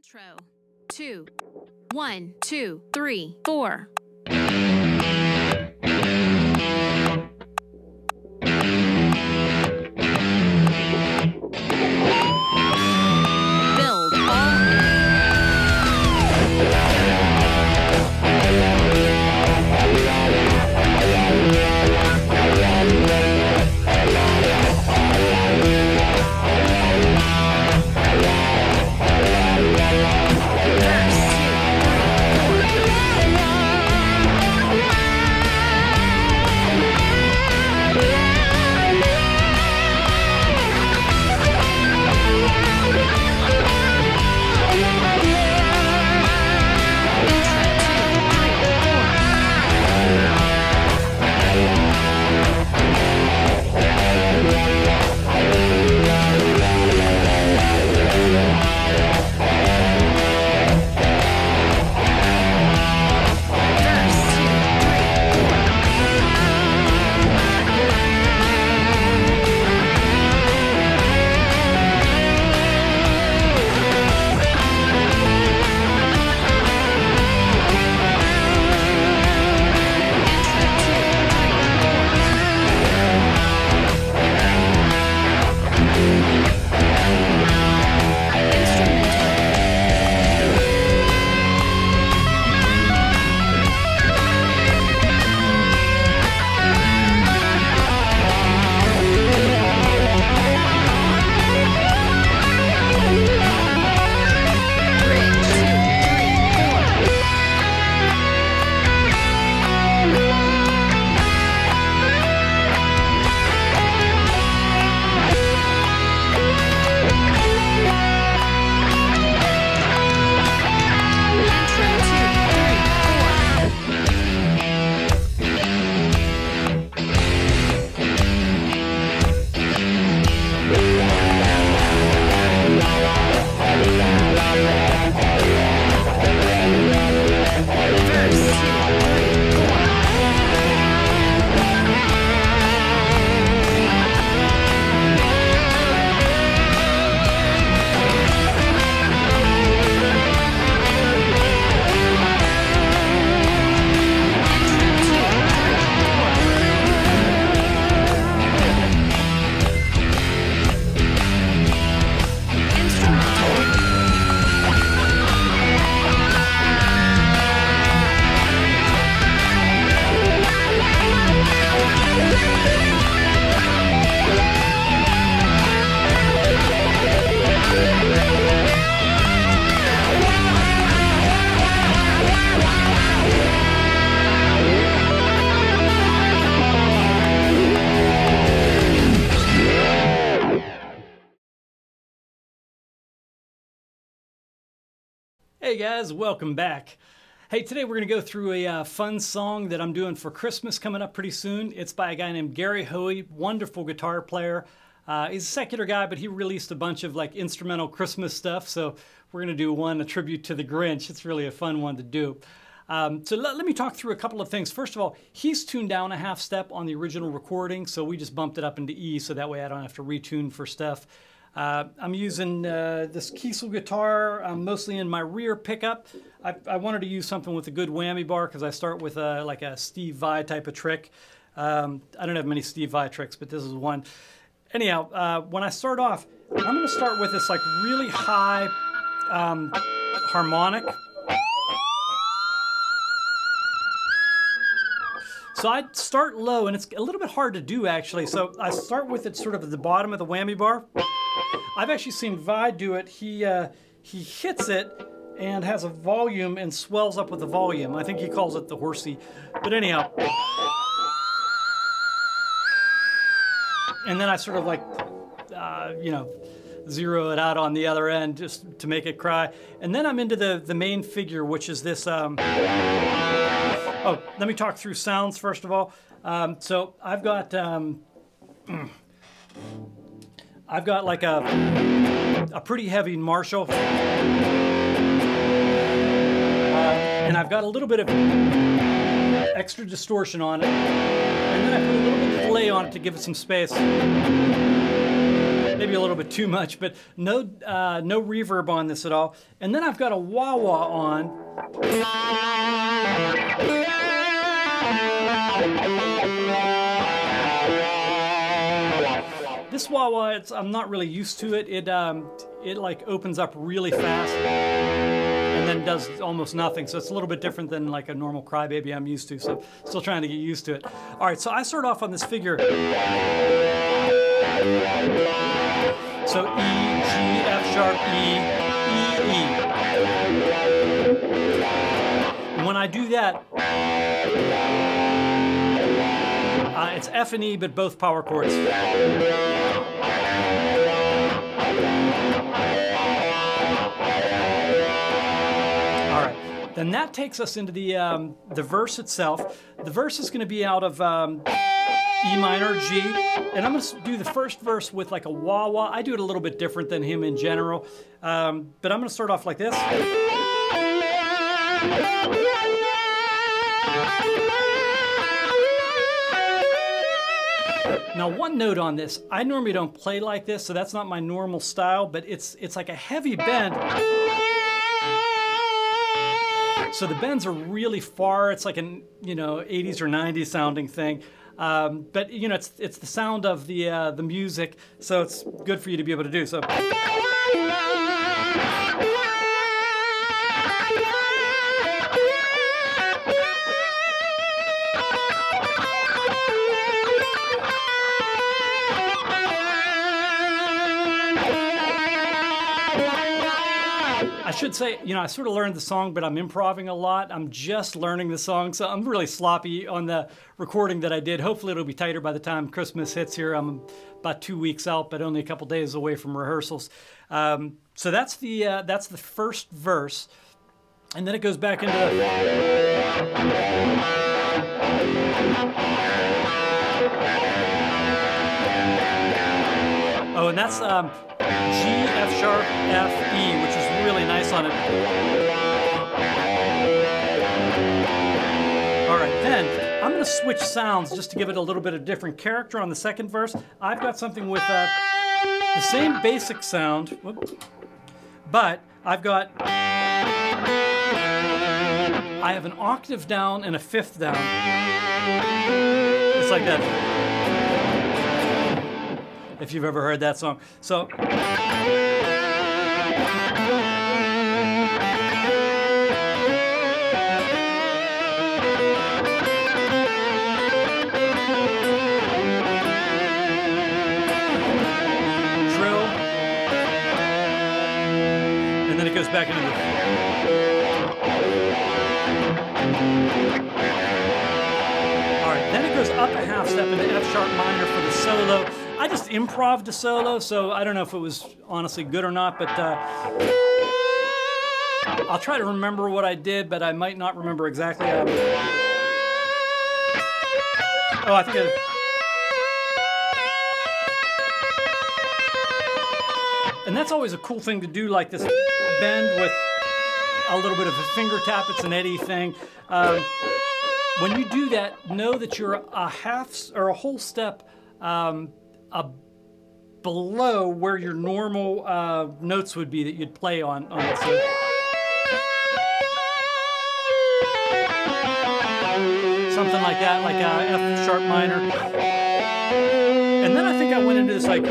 Intro. 2, 1, 2, 3, 4. Build all. Hey guys, welcome back. Hey, today we're going to go through a fun song that I'm doing for Christmas coming up pretty soon. It's by a guy named Gary Hoey, wonderful guitar player. He's a secular guy, but he released a bunch of like instrumental Christmas stuff. So we're going to do one, a tribute to the Grinch. It's really a fun one to do. So let me talk through a couple of things. First of all, he's tuned down a half step on the original recording, so we just bumped it up into E, so that way I don't have to retune for stuff. I'm using this Kiesel guitar mostly in my rear pickup. I wanted to use something with a good whammy bar because I start with like a Steve Vai type of trick. I don't have many Steve Vai tricks, but this is one. Anyhow, when I start off, I'm going to start with this like really high harmonic. So I start low, and it's a little bit hard to do actually. So I start with it sort of at the bottom of the whammy bar. I've actually seen Vi do it. He hits it and has a volume and swells up with the volume. I think he calls it the horsey. But anyhow. And then I sort of like, you know, zero it out on the other end just to make it cry. And then I'm into the main figure, which is this... Oh, let me talk through sounds first of all. So I've got like a pretty heavy Marshall, and I've got a little bit of extra distortion on it, and then I put a little bit of delay on it to give it some space. maybe a little bit too much, but no reverb on this at all. And then I've got a wah-wah on. This wah-wah, I'm not really used to it. It like opens up really fast and then does almost nothing. So it's a little bit different than like a normal crybaby I'm used to. So still trying to get used to it. All right, so I start off on this figure. So E, G, F sharp, E, E, E. And when I do that, it's F and E, but both power chords. All right, then that takes us into the verse itself. The verse is going to be out of E minor, G, and I'm going to do the first verse with like a wah-wah. I do it a little bit different than him in general, but I'm going to start off like this. Now, one note on this, I normally don't play like this, so that's not my normal style, but it's like a heavy bend. So the bends are really far. It's like an 80s or 90s sounding thing. But it's the sound of the music, so it's good for you to be able to do. So. I should say, I sort of learned the song, but I'm improvising a lot. I'm just learning the song, so I'm really sloppy on the recording that I did. Hopefully it'll be tighter by the time Christmas hits here. I'm about 2 weeks out, but only a couple days away from rehearsals. So that's the first verse, and then it goes back into oh, and that's G, F sharp, F, E, which is really nice on it. All right, then I'm going to switch sounds just to give it a little bit of different character on the second verse. I've got something with the same basic sound, but I have an octave down and a fifth down. It's like that. If you've ever heard that song. So drill, and then it goes back into the all right, then it goes up a half step into F sharp minor for the solo. I just improvised a solo, so I don't know if it was honestly good or not, but I'll try to remember what I did, but I might not remember exactly. Oh, I think and that's always a cool thing to do, like this bend with a little bit of a finger tap. It's an Eddie thing. When you do that, know that you're a half or a whole step below where your normal notes would be that you'd play on it. So, something like that, like F sharp minor. And then I think I went into this like.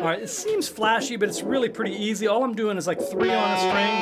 All right, it seems flashy, but it's really pretty easy. All I'm doing is like 3 on a string.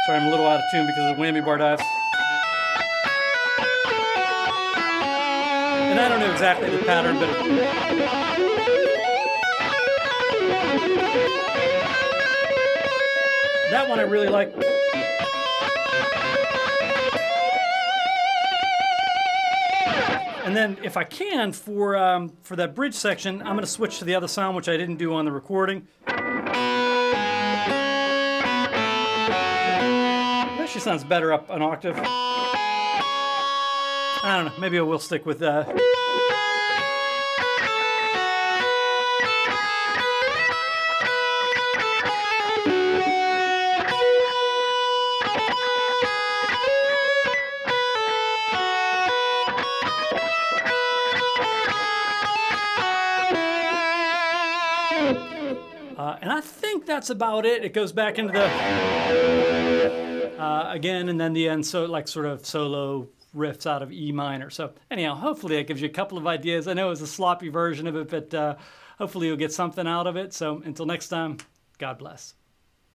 Sorry, I'm a little out of tune because of the whammy bar dives. And I don't know exactly the pattern, but that one I really like. And then if I can, for that bridge section, I'm going to switch to the other sound, which I didn't do on the recording. Actually sounds better up an octave. I don't know, maybe I will stick with that. And I think that's about it. It goes back into the again, and then the end, so like sort of solo riffs out of E minor. So anyhow, hopefully that gives you a couple of ideas. I know it was a sloppy version of it, but hopefully you'll get something out of it. So until next time, God bless.